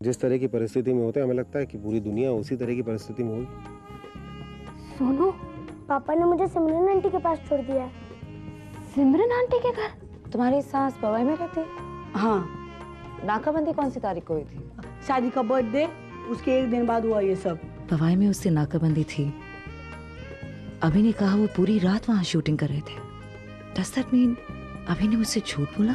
जिस तरह की परिस्थिति में होते हैं हमें लगता है कि पूरी दुनिया उसी तरह की परिस्थिति में होगी। सोनू, पापा ने मुझे सिमरन आंटी के पास छोड़ दिया है। सिमरन आंटी के घर? तुम्हारी सास पवई में रहती? हाँ। नाकाबंदी कौन सी तारीख को हुई थी? शादी का बर्थडे उसके एक दिन बाद हुआ ये सब। पवाई में उससे नाकाबंदी थी। अभी ने कहा वो पूरी रात वहां शूटिंग कर रहे थे। Does that mean अभी ने मुझसे झूठ बोला?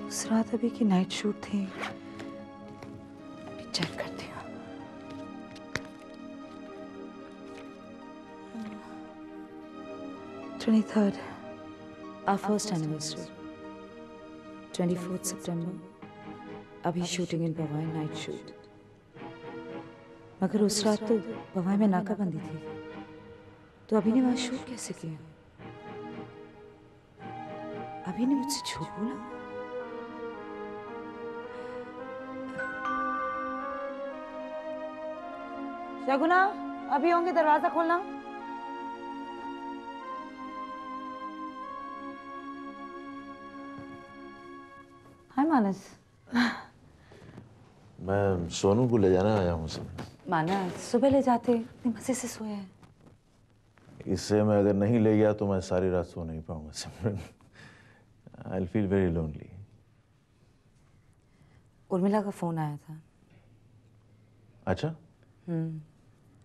उस रात अभी की नाइट शूट थी। चेक करती हूँ। Third, our first anniversary. 24th September. अभी शूटिंग इन पवाई नाइट शूट। मगर उस रात तो पवाई में नाकाबंदी थी, तो अभी ने वहां शूट कैसे किया? अभी ने मुझसे झूठ बोला? शगुना, अभी होंगे, दरवाजा खोलना। हाय मानस। मैं सोनू को ले जाना आया हूँ सर। मानस, सुबह ले जाते, इतने मजे से सोया है। इससे मैं अगर नहीं ले गया तो मैं सारी रात सो नहीं पाऊंगा Simran. I will feel very lonely. Urmila का फोन आया था। अच्छा?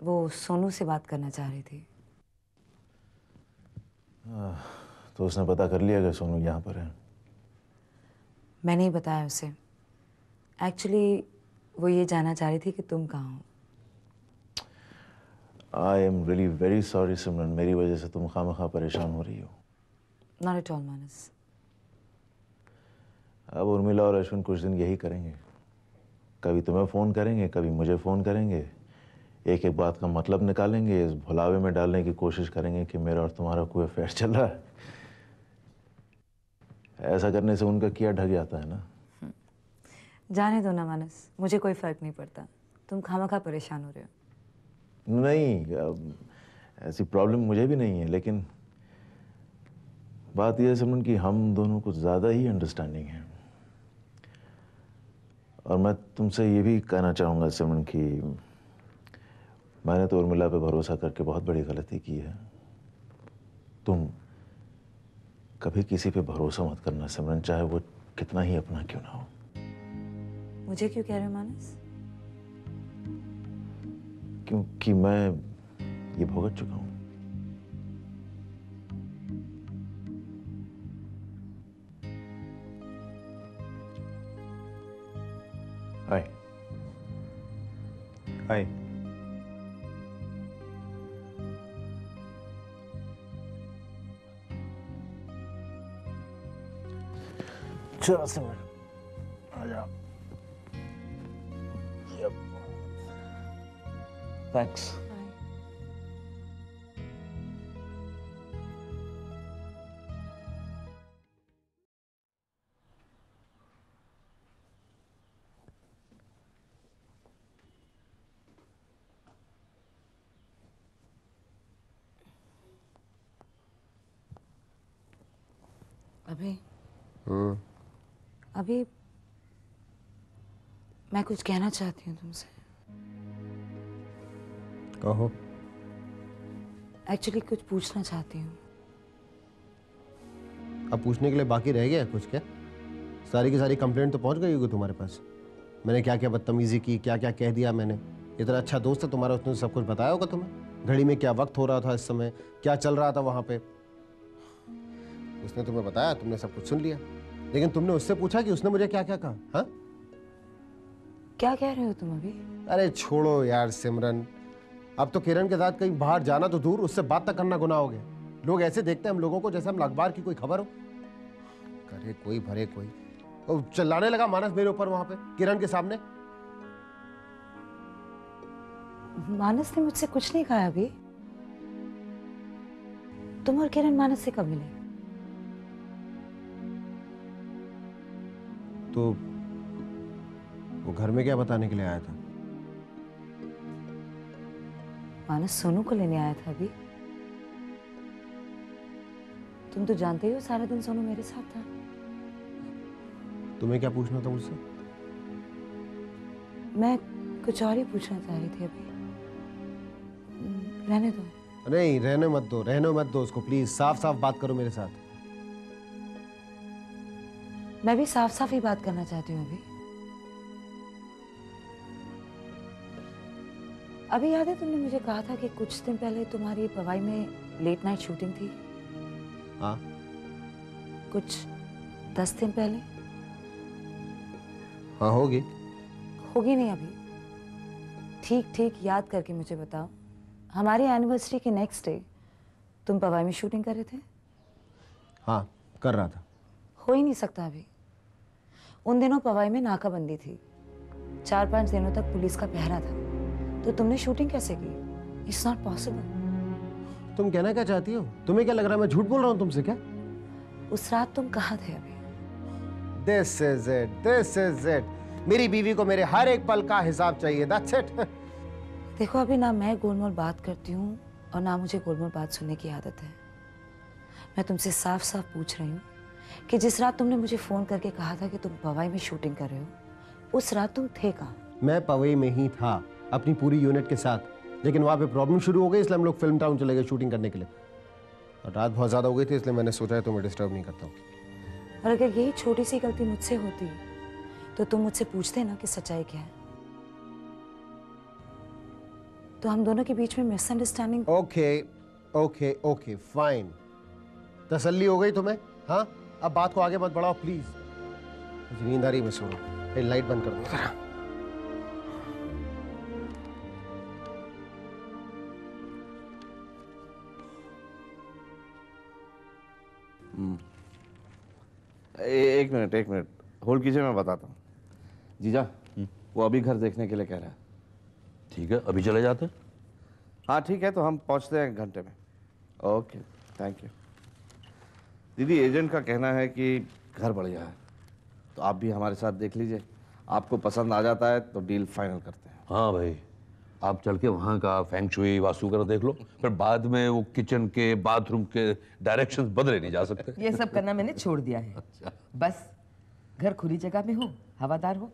वो सोनू से बात करना चाह रही थी। तो उसने पता कर लिया कि सोनू यहाँ पर है? मैंने ही बताया उसे। एक्चुअली वो ये जानना चाह रही थी कि तुम कहाँ हो। I am really very sorry Simran, मेरी वजह से तुम खामखा परेशान हो रही हो। Not at all Manas. अब उर्मिला और अश्विन कुछ दिन यही करेंगे। कभी तुम्हें फ़ोन करेंगे, कभी मुझे फ़ोन करेंगे। एक एक बात का मतलब निकालेंगे, इस भुलावे में डालने की कोशिश करेंगे कि मेरा और तुम्हारा कोई अफेयर चल रहा है। ऐसा करने से उनका किया ढक जाता है ना। जाने दो ना मानस, मुझे कोई फर्क नहीं पड़ता। तुम खामखा परेशान हो रहे हो। नहीं, ऐसी प्रॉब्लम मुझे भी नहीं है, लेकिन बात यह है सिमरन कि हम दोनों कुछ ज़्यादा ही अंडरस्टैंडिंग है। और मैं तुमसे ये भी कहना चाहूँगा सिमरन कि मैंने तो उर्मिला पे भरोसा करके बहुत बड़ी गलती की है। तुम कभी किसी पे भरोसा मत करना सिमरन, चाहे वो कितना ही अपना क्यों ना हो। मुझे क्यों कह रहे हो मानस? क्योंकि मैं ये भुगत चुका हूँ। हाय। हाय। चलो सिमरन, आ जाओ। थैंक्स। अभी मैं कुछ कहना चाहती हूँ तुमसे। कहो। एक्चुअली कुछ पूछना चाहती हूँ। अब पूछने के लिए बाकी रह गया कुछ क्या? सारी की सारी कंप्लेंट तो पहुंच गई होगी तुम्हारे पास। मैंने क्या क्या बदतमीजी की, क्या क्या कह दिया मैंने। इतना अच्छा दोस्त है तुम्हारा, उसने सब कुछ बताया होगा तुम्हें। घड़ी में क्या वक्त हो रहा था, इस समय क्या चल रहा था वहां पे, उसने तुम्हें बताया, तुमने सब कुछ सुन लिया। लेकिन तुमने उससे पूछा कि उसने मुझे क्या क्या कहा? हाँ, क्या कह रहे हो तुम अभी? अरे छोड़ो यार सिमरन, अब तो किरण के साथ कहीं बाहर जाना तो दूर, उससे बात तक करना गुनाह हो गया। लोग ऐसे देखते हैं हम लोगों को जैसे हम अखबार की कोई खबर हो। करे कोई भरे कोई। और चिल्लाने लगा मानस मेरे ऊपर वहां पे किरण के सामने। मानस ने मुझसे कुछ नहीं कहा अभी। तुम और किरण मानस से कब मिले? तो वो घर में क्या बताने के लिए आया था? मानस सोनू को लेने आया था अभी। तुम तो जानते ही हो सारा दिन सोनू मेरे साथ था। तुम्हें क्या पूछना था मुझसे? मैं कुछ और ही पूछना चाह रही थी अभी। रहने दो। नहीं, रहने मत दो उसको प्लीज। साफ साफ बात करो मेरे साथ। मैं भी साफ साफ ही बात करना चाहती हूँ अभी याद है तुमने मुझे कहा था कि कुछ दिन पहले तुम्हारी पवाई में लेट नाइट शूटिंग थी? हाँ, कुछ 10 दिन पहले। हाँ होगी। होगी नहीं अभी। ठीक ठीक याद करके मुझे बताओ। हमारी एनिवर्सरी के नेक्स्ट डे तुम पवाई में शूटिंग कर रहे थे? हाँ, कर रहा था। हो ही नहीं सकता अभी। उन दिनों पवाई में नाकाबंदी थी। 4-5 दिनों तक पुलिस का पहरा था। तो तुमने शूटिंग कैसे की? It's not possible. तुम कहना क्या चाहती हो? तुम्हें क्या लग रहा है मैं झूठ बोल रहा हूँ तुमसे क्या? उस रात तुम कहाँ थे अभी? This is it. मेरी बीवी को मेरे हर एक पल का हिसाब चाहिए। That's it. देखो अभी ना मैं गोलमोल बात करती हूँ और ना मुझे गोलमोल बात सुनने की आदत है। मैं तुमसे साफ साफ पूछ रही हूँ कि जिस रात तुमने मुझे फोन करके कहा था कि तुम पवाई में शूटिंग कर रहे हो, उस रात तुम थे कहाँ? मैं पवई में ही था अपनी पूरी यूनिट के साथ, लेकिन वहां पे प्रॉब्लम शुरू हो गई, इसलिए हम लोग फिल्म टाउन चले गए शूटिंग करने के लिए। और रात बहुत ज्यादा हो गई थी, इसलिए मैंने सोचा है तुम्हें डिस्टर्ब नहीं करता हूँ। और अगर यही छोटी सी गलती मुझसे होती तो तुम मुझसे पूछते ना कि सच्चाई क्या है, तो हम दोनों के बीच में मिसअंडरस्टैंडिंग। Okay fine. तसल्ली हो गई तुम्हें? हाँ, अब बात को आगे मत बढ़ाओ प्लीज। नींद आ रही, मैं सो रहा हूँ। लाइट बंद कर दो जरा। एक मिनट होल्ड कीजिए, मैं बताता हूँ। जीजा, वो अभी घर देखने के लिए कह रहा है। ठीक है, अभी चले जाते हैं। हाँ ठीक है, तो हम पहुँचते हैं 1 घंटे में। Okay, thank you. दीदी, एजेंट का कहना है कि घर बढ़िया है, तो आप भी हमारे साथ देख लीजिए। आपको पसंद आ जाता है तो डील फाइनल करते हैं। हाँ भाई, आप चल के वहाँ का फेंग शुई वास्तु वगैरह देख लो, फिर बाद में वो किचन के बाथरूम के डायरेक्शंस बदले नहीं जा सकते। ये सब करना मैंने छोड़ दिया है। बस घर खुली जगह में हो, हवादार हो।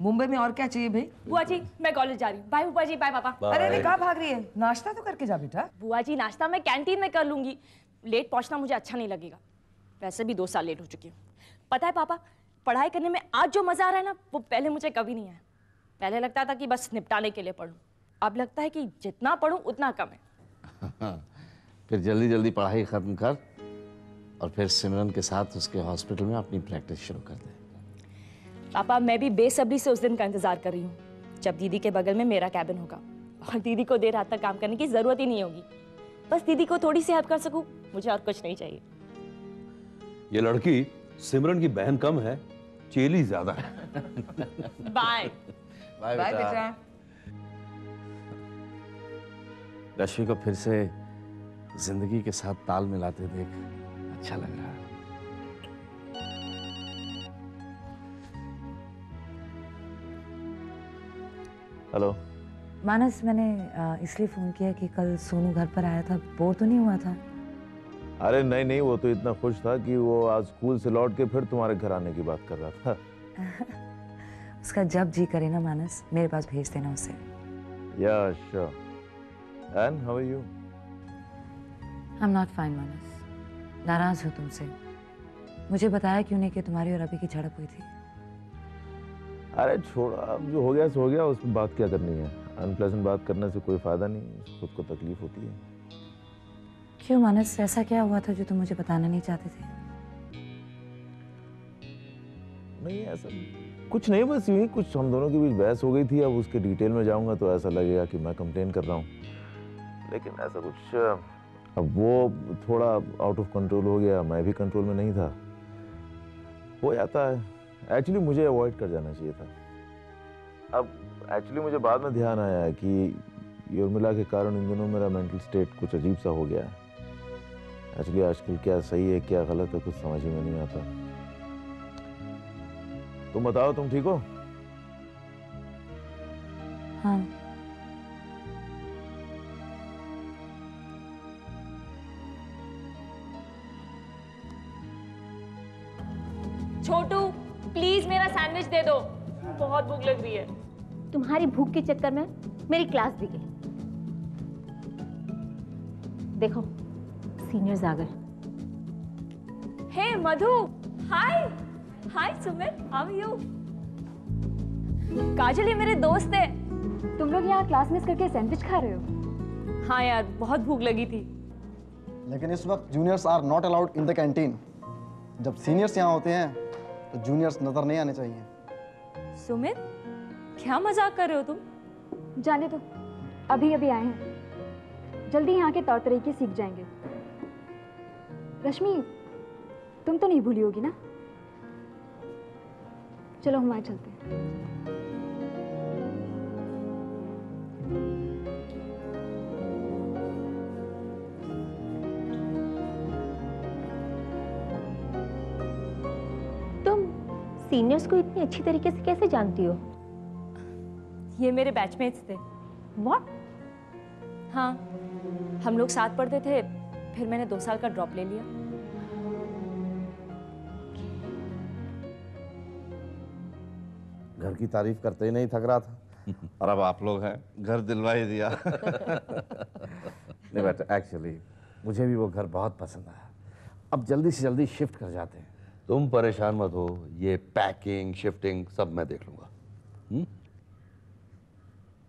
मुंबई में और क्या चाहिए भाई? बुआ जी, मैं कॉलेज जा रही हूँ। बाय बुआ जी, बाय पापा। अरे कहाँ भाग रही है? नाश्ता तो करके जा बेटा। बुआ जी, नाश्ता मैं कैंटीन में कर लूंगी। लेट पहुंचना मुझे अच्छा नहीं लगेगा। वैसे भी 2 साल लेट हो चुकी हूँ। पता है पापा, पढ़ाई करने में आज जो मजा आ रहा है ना, वो पहले मुझे कभी नहीं आया। पहले लगता था कि बस निपटाने के लिए पढूं, अब लगता है कि जितना पढूं उतना कम है। फिर जल्दी जल्दी पढ़ाई खत्म कर और फिर सिमरन के साथ उसके हॉस्पिटल में अपनी प्रैक्टिस शुरू कर दे। पापा, मैं भी बेसब्री से उस दिन का इंतजार कर रही हूँ जब दीदी के बगल में मेरा कैबिन होगा और दीदी को देर रात तक काम करने की जरूरत ही नहीं होगी। बस दीदी को थोड़ी सी हेल्प कर सकूं, मुझे और कुछ नहीं चाहिए। ये लड़की सिमरन की बहन कम है, चेली ज्यादा है। बाय बाय बेटा। रश्मि को फिर से जिंदगी के साथ ताल मिलाते देख अच्छा लग रहा है। हेलो मानस, मैंने इसलिए फोन किया कि कल सोनू घर पर आया था, बोर तो नहीं हुआ था? अरे नहीं, वो तो इतना खुश था कि वो आज स्कूल से लौट के फिर तुम्हारे घर आने की बात कर रहा था। उसका जब जी करे ना मानस, मेरे पास भेज देना उसे। Yeah sure. And how are you? I am not fine Manas. नाराज हूँ तुमसे। मुझे बताया क्यों नहीं कि तुम्हारी और अभी की झड़प हुई थी? अरे छोड़ा, अब जो हो गया सो हो गया, उस पर बात क्या करनी है। अनप्लेजेंट बात करने से कोई फायदा नहीं, खुद को तकलीफ होती है। क्यों मानस, ऐसा क्या हुआ था जो तुम मुझे बताना नहीं चाहते थे? नहीं ऐसा कुछ नहीं, बस यूं ही कुछ हम दोनों के बीच बहस हो गई थी। अब उसके डिटेल में जाऊंगा तो ऐसा लगेगा कि मैं कंप्लेन कर रहा हूँ, लेकिन ऐसा कुछ। अब वो थोड़ा आउट ऑफ कंट्रोल हो गया, मैं भी कंट्रोल में नहीं था। हो जाता है। एक्चुअली मुझे अवॉइड कर जाना चाहिए था। अब एक्चुअली मुझे बाद में ध्यान आया कि उर्मिला के कारण इन दिनों मेरा मेंटल स्टेट कुछ अजीब सा हो गया है। एक्चुअली आजकल क्या सही है क्या गलत है कुछ समझ ही में नहीं आता। तुम बताओ, तुम ठीक हो? हाँ। छोटू प्लीज मेरा सैंडविच दे दो, बहुत भूख लग रही है। तुम्हारी भूख के चक्कर में मेरी क्लास भी गई। देखो सीनियर्स आ गए। हे मधु, हाय हाय सुमित, हाउ आर यू? काजल, ये मेरे दोस्त है। तुम लोग यहाँ क्लास मिस करके सैंडविच खा रहे हो? हाँ यार, बहुत भूख लगी थी। लेकिन इस वक्त juniors are not allowed in the canteen. जब सीनियर्स यहाँ होते हैं तो जूनियर्स नजर नहीं आने चाहिए। सुमित, क्या मजाक कर रहे हो तुम? जाने दो, अभी अभी आए हैं, जल्दी यहाँ के तौर तरीके सीख जाएंगे। रश्मि, तुम तो नहीं भूली होगी ना? चलो हम वहाँ चलते हैं। तुम सीनियर्स को इतनी अच्छी तरीके से कैसे जानती हो? ये मेरे बैचमेट्स थे। What? हाँ, हम लोग साथ पढ़ते थे, फिर मैंने 2 साल का ड्रॉप ले लिया। घर की तारीफ करते ही नहीं थक रहा था और अब आप लोग हैं, घर दिलवा ही दिया। नहीं बेटा, एक्चुअली मुझे भी वो घर बहुत पसंद आया। अब जल्दी से जल्दी शिफ्ट कर जाते हैं। तुम परेशान मत हो, ये पैकिंग शिफ्टिंग सब मैं देख लूंगा।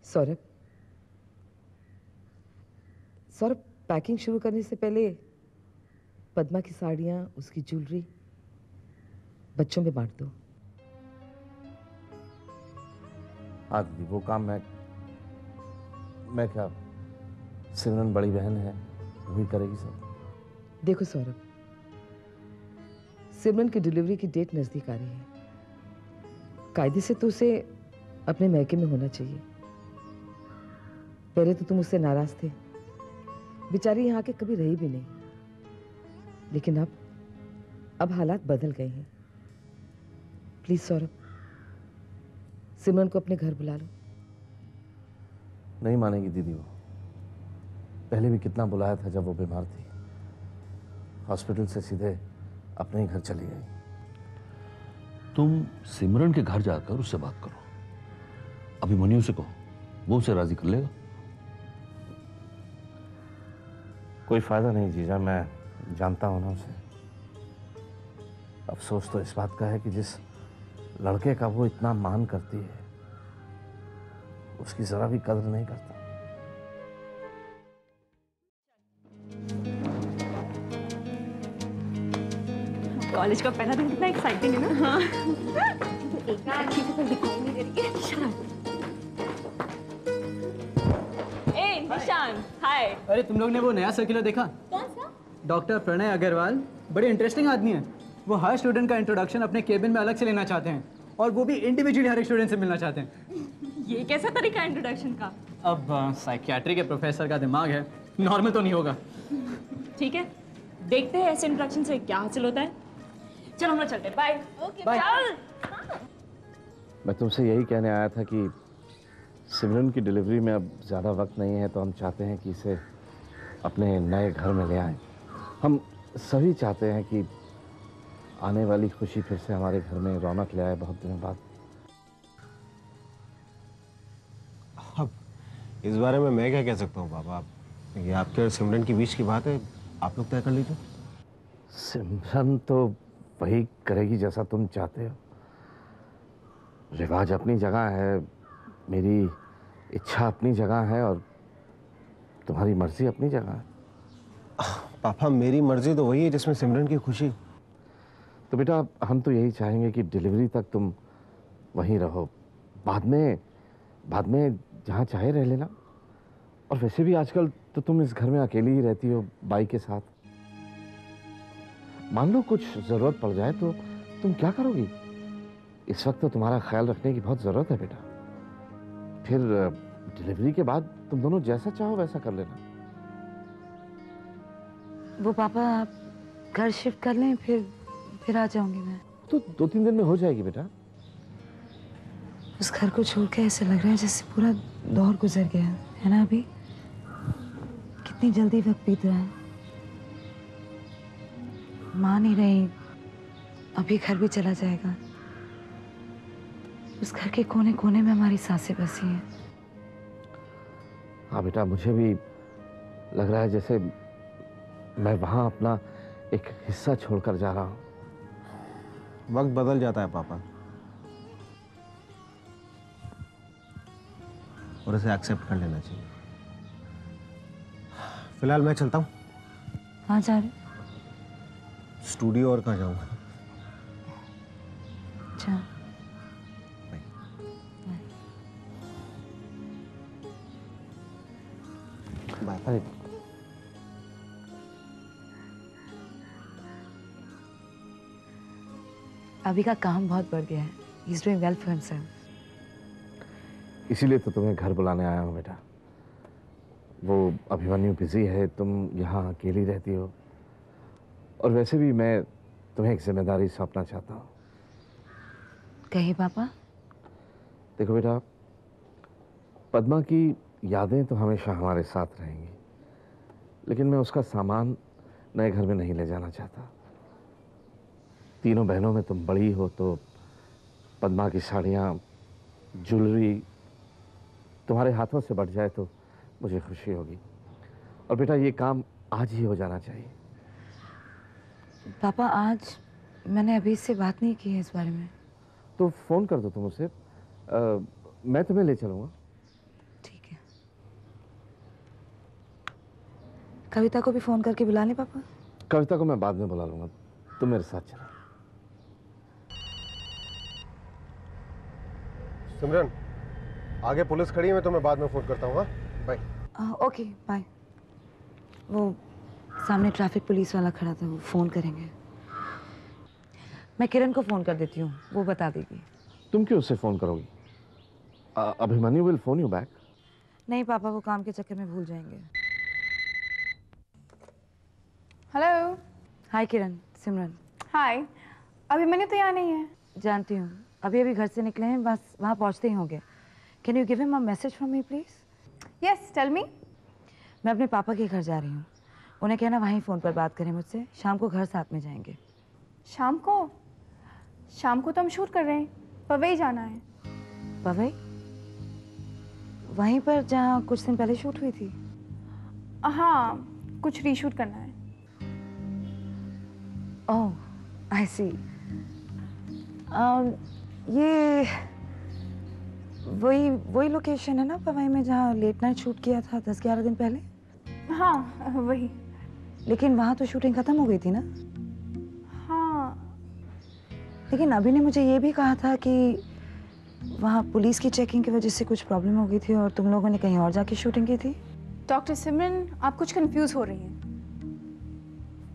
सौरभ, सौरभ, पैकिंग शुरू करने से पहले पद्मा की साड़ियाँ, उसकी ज्वेलरी बच्चों में बांट दो। हाँ दीदी, वो काम मैं क्या, सिमरन बड़ी बहन है, वही करेगी सब। देखो सौरभ, सिमरन की डिलीवरी की डेट नजदीक आ रही है। कायदे से तो उसे अपने मैके में होना चाहिए। पहले तो तुम उससे नाराज थे, बेचारी यहाँ के कभी रही भी नहीं, लेकिन अब हालात बदल गए हैं। प्लीज सौरभ, सिमरन को अपने घर बुला लो। नहीं मानेगी दीदी वो। पहले भी कितना बुलाया था जब वो बीमार थी। हॉस्पिटल से सीधे अपने ही घर चली गई। तुम सिमरन के घर जाकर उससे बात करो। अभिमन्यु से कहो, वो उसे राजी कर लेगा। कोई फायदा नहीं जीजा, मैं जानता हूं ना उसे। अफसोस तो इस बात का है कि जिस लड़के का वो इतना मान करती है, उसकी जरा भी कदर नहीं करता। कॉलेज का पहला दिन कितना एक्साइटिंग है ना? हाँ। एक अच्छी से तो दिखाई नहीं दे रही है। शर्म। ए निशान, हाय। अरे तुम लोग ने वो नया सर्कुलर देखा? कौन सा? डॉक्टर प्रणय अग्रवाल बड़े इंटरेस्टिंग आदमी हैं। वो हर स्टूडेंट का इंट्रोडक्शन अपने केबिन में अलग से लेना चाहते हैं और वो भी इंडिविजुअली हर एक स्टूडेंट से मिलना चाहते हैं। ये कैसा तरीका है इंट्रोडक्शन का? अब साइकियाट्री के प्रोफेसर का दिमाग है, नॉर्मल तो नहीं होगा। ठीक है, देखते हैं ऐसे इंट्रोडक्शन से क्या हासिल होता है। चलो हम लोग चलते हैं। बाय। ओके चल। मैं तुमसे यही कहने आया था कि सिमरन की डिलीवरी में अब ज़्यादा वक्त नहीं है, तो हम चाहते हैं कि इसे अपने नए घर में ले आएं। हम सभी चाहते हैं कि आने वाली खुशी फिर से हमारे घर में रौनक ले आए बहुत दिनों बाद। अब इस बारे में मैं क्या कह सकता हूँ पापा? ये आपके और सिमरन के बीच की बात है, आप लोग तय कर लीजिए। सिमरन तो वही करेगी जैसा तुम चाहते हो। रिवाज अपनी जगह है, मेरी इच्छा अपनी जगह है और तुम्हारी मर्जी अपनी जगह है। पापा मेरी मर्जी तो वही है जिसमें सिमरन की खुशी। तो बेटा हम तो यही चाहेंगे कि डिलीवरी तक तुम वहीं रहो, बाद में जहाँ चाहे रह लेना। और वैसे भी आजकल तो तुम इस घर में अकेली ही रहती हो बाई के साथ। मान लो कुछ जरूरत पड़ जाए तो तुम क्या करोगी? इस वक्त तो तुम्हारा ख्याल रखने की बहुत जरूरत है बेटा। फिर डिलीवरी के बाद तुम दोनों जैसा चाहो वैसा कर लेना। वो पापा आप घर शिफ्ट कर लें, फिर आ जाऊंगी मैं। तो 2-3 दिन में हो जाएगी बेटा। उस घर को छोड़ के ऐसे लग रहा है जैसे पूरा दौर गुजर गया है ना। अभी कितनी जल्दी वक्त बीत रहा है। माँ नहीं रही, अभी घर भी चला जाएगा। उस घर के कोने कोने में हमारी सांसें बसी हैं। हाँ बेटा, मुझे भी लग रहा है जैसे मैं वहां अपना एक हिस्सा छोड़कर जा रहा हूं। वक्त बदल जाता है पापा, और इसे एक्सेप्ट कर लेना चाहिए। फिलहाल मैं चलता हूँ। कहाँ जा रहे? स्टूडियो, और कहाँ जाऊँगा। अच्छा, बाय। अभी का काम बहुत बढ़ गया है। He's doing well for himself. इसीलिए तो तुम्हें घर बुलाने आया हूँ बेटा। वो अभिमन्यु बिजी है, तुम यहाँ अकेली रहती हो, और वैसे भी मैं तुम्हें एक जिम्मेदारी सौंपना चाहता हूँ। कहिए पापा। देखो बेटा, पद्मा की यादें तो हमेशा हमारे साथ रहेंगी, लेकिन मैं उसका सामान नए घर में नहीं ले जाना चाहता। तीनों बहनों में तुम बड़ी हो, तो पद्मा की साड़ियाँ, ज्वेलरी तुम्हारे हाथों से बढ़ जाए तो मुझे खुशी होगी। और बेटा, ये काम आज ही हो जाना चाहिए। पापा, आज मैंने अभी से बात नहीं की है इस बारे में। तो फ़ोन कर दो तुम उसे, मैं तुम्हें ले चलूँगा। ठीक है। कविता को भी फ़ोन करके बुला लें पापा। कविता को मैं बाद में बुला लूँगा, तुम मेरे साथ चलो। सिमरन, आगे पुलिस खड़ी है, मैं तुम्हें बाद में फोन करता हूँ। बाय। Okay bye. वो सामने ट्रैफिक पुलिस वाला खड़ा था, वो फ़ोन करेंगे। मैं किरण को फ़ोन कर देती हूँ, वो बता देगी। तुम क्यों उससे फ़ोन करोगी? Abhimanyu will phone you back. नहीं पापा, वो काम के चक्कर में भूल जाएंगे। हेलो। हाय किरण, सिमरन। हाय। अभिमन्यु तो यहाँ नहीं है। जानती हूँ, अभी अभी घर से निकले हैं, बस वहाँ पहुँचते ही होंगे। Can you give him a message from me please? Yes, tell me. मैं अपने पापा के घर जा रही हूँ, उन्हें कहना वहीं फ़ोन पर बात करें मुझसे। शाम को घर साथ में जाएंगे। शाम को? शाम को तो हम शूट कर रहे हैं, पवई जाना है। पवई? वहीं पर जहाँ कुछ दिन पहले शूट हुई थी? हाँ, कुछ रीशूट करना है। ओह, आई सी। ये वही लोकेशन है ना पवई में जहाँ लेट नाइट शूट किया था 10-11 दिन पहले? हाँ, वही। लेकिन वहाँ तो शूटिंग खत्म हो गई थी ना? हाँ। लेकिन अभी ने मुझे ये भी कहा था कि वहाँ पुलिस की चेकिंग की वजह से कुछ प्रॉब्लम हो गई थी और तुम लोगों ने कहीं और जाके शूटिंग की थी। डॉक्टर सिमरन, आप कुछ कंफ्यूज हो रही हैं।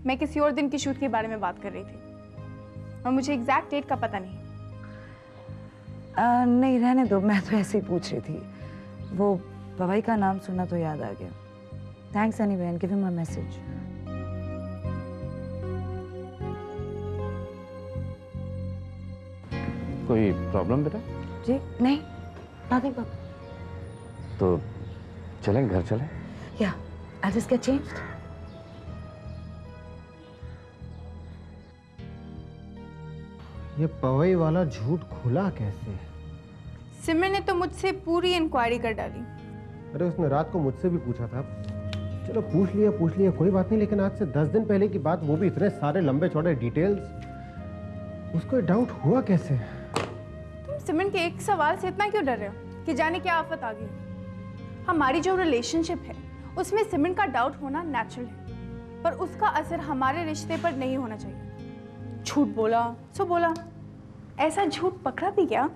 मैं किसी और दिन की शूट के बारे में बात कर रही थी और मुझे एग्जैक्ट डेट का पता नहीं। नहीं रहने दो, मैं तो ऐसे ही पूछ रही थी। वो पवई का नाम सुना तो याद आ गया। Thanks anyway and give him a message. कोई प्रॉब्लम बेटा? जी नहीं, नथिंग पापा। तो चलें, घर चलें? या आई जस्ट गेट चेंज्ड। ये पवई वाला झूठ खुला कैसे? सिमरन ने तो मुझसे पूरी इंक्वायरी कर डाली। अरे उसने रात को मुझसे भी पूछा था। चलो पूछ लिया कोई बात नहीं, लेकिन आज से 10 दिन पहले की बात, वो भी इतने सारे लंबे चौड़े डिटेल्स, उसको डाउट हुआ कैसे? तुम सिमरन के एक सवाल से इतना क्यों डर रहे हो कि जाने क्या आफत आ गई? हमारी जो रिलेशनशिप है उसमें सिमरन का डाउट होना नेचुरल है, पर उसका असर हमारे रिश्ते पर नहीं होना चाहिए। झूठ बोला सो बोला, ऐसा झूठ पकड़ा भी गया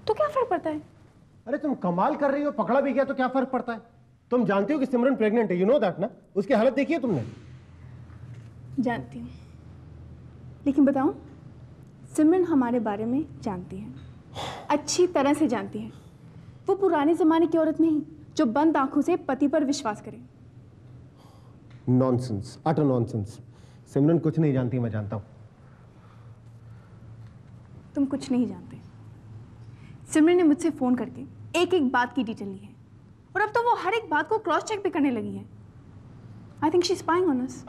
तो क्या फर्क पड़ता है? अरे तुम कमाल कर रही हो, पकड़ा भी गया तो क्या फर्क पड़ता है? तुम जानती हो कि सिमरन प्रेग्नेंट है, यू नो दैट ना? उसकी हालत देखी है तुमने? जानती हूँ, लेकिन बताओ, सिमरन हमारे बारे में जानती है, अच्छी तरह से जानती है। वो पुराने जमाने की औरत नहीं जो बंद आंखों से पति पर विश्वास करे। Nonsense, utter nonsense. सिमरन कुछ नहीं जानती, मैं जानता हूँ। तुम कुछ नहीं जानते। सिमरन ने मुझसे फोन करके एक एक बात की डिटेल ली है और अब तो वो हर एक बात को क्रॉस चेक भी करने लगी है। I think she is spying on us.